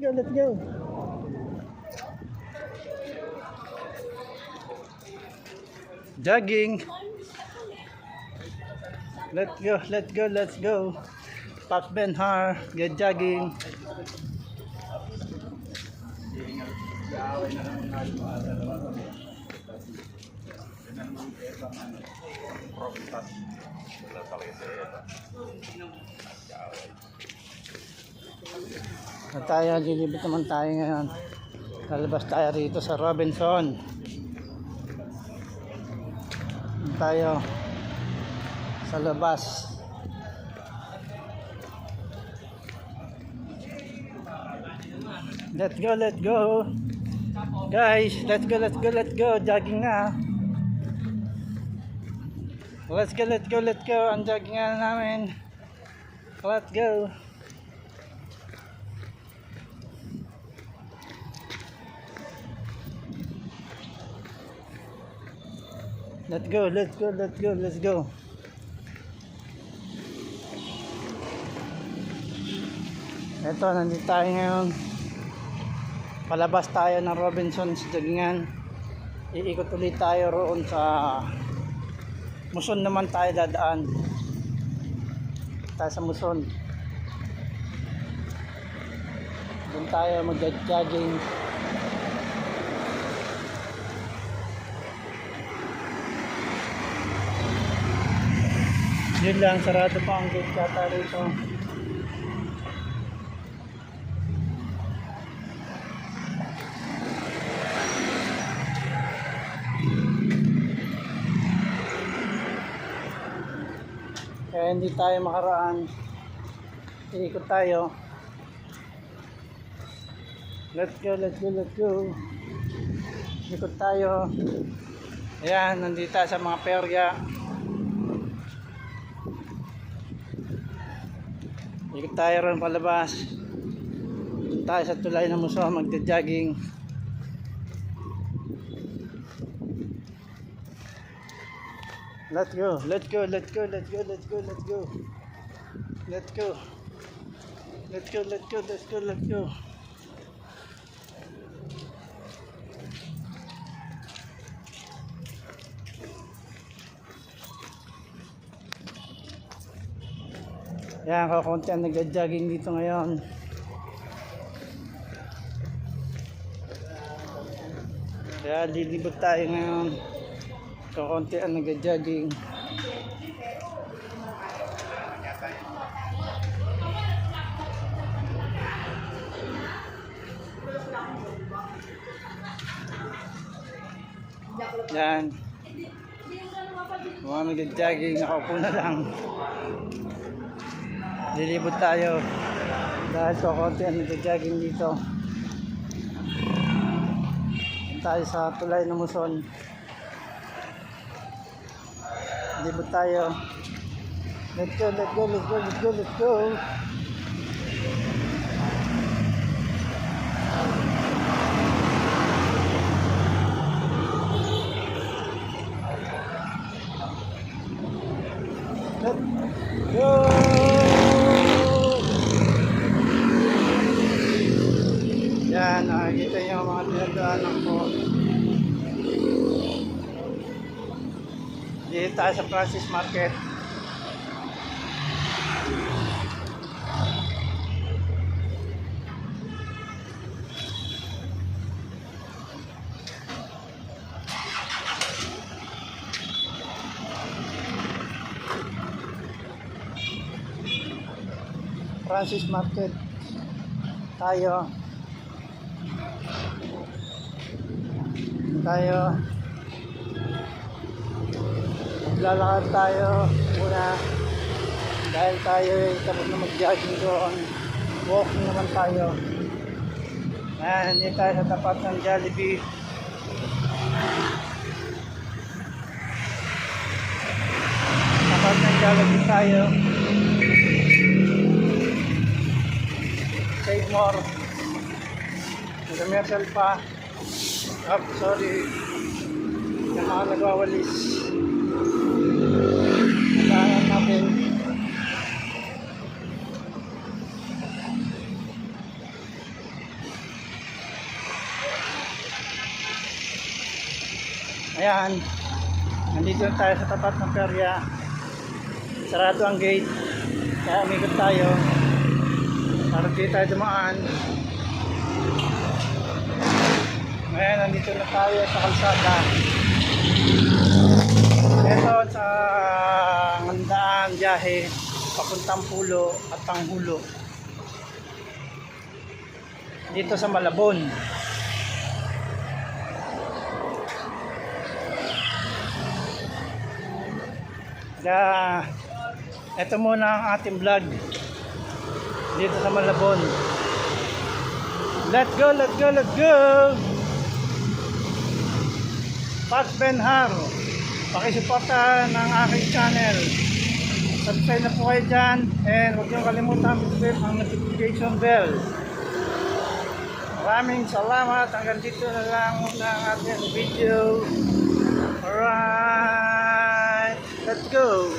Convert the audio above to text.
go, let's go. Jogging. Let's go, let's go, let's go. Pak Benhar, get jogging. Na tayo, lilibot naman tayo ngayon. Lalabas tayo rito sa Robinson. Tayo sa labas. Let's go, let's go. Guys, let's go, let's go, let's go. Jogging na. Let's go, let's go, let's go. Ang jogging na namin. Let's go. Let's go, let's go, let's go, let's go. Ito, nandito tayo ngayon. Palabas tayo ng Robinson sa Jaggingan. Iikot ulit tayo roon sa Muson naman tayo dadaan. Tayo sa Muson. Doon tayo mag-jogging. Yun lang, sarado pa ang gate kata rito. Kaya hindi tayo makaraan. Iikot tayo. Let's go, let's go, let's go. Ikot tayo. Ayan, nandito tayo sa mga perya. Ikot tayo ron palabas. Ikot tayo sa tulay ng Muson, magja-jogging. Let's go, let's go, let's go, let's go, let's go, let's go. Let's go. Let's go, let's go, let's go, let's go. Yan, kakunti ang nag-jogging dito ngayon. Kaya lilibot tayo ngayon. Kakunti ang nag-jogging. Yan. Mga nag-jogging, nakaupo na lang. Lilibot tayo dahil kakunti ang nag-jogging dito. Tayo sa tulay ng Muson. Lilibot tayo. Let's go, let's go, let's go, let's go, let's go. Let's go. Yan, nakikita nyo mga pinagdaanan ko. Dito tayo sa Francis Market. Francis Market tayo. Maglalakad tayo muna dahil tayo ay tapos na mag-jogging doon. Walking naman tayo. Ayan, hindi tayo sa tapat ng Jollibee. Tapat ng Jollibee tayo. Save more. Commercial pa. Oh, sorry. Yung mga nagwawalis. Kailangan natin. Ayan, nandito na tayo sa tapat ng perya. Sarado ang gate, kaya umikot tayo para di tayo dumaan. Ngayon, nandito na tayo sa kalsada. Ito sa ngandaan biyahe papuntang Pulo at Panghulo. Dito sa Malabon. Kaya ito muna ang ating vlog dito sa Malabon. Let's go, let's go, let's go! Pat Benhar, pakisuporta ng aking channel. Subscribe na po kayo dyan, and huwag niyong kalimutan i-click ang notification bell. Maraming salamat. Hanggang dito na lang muna ang ating video. Alright, let's go!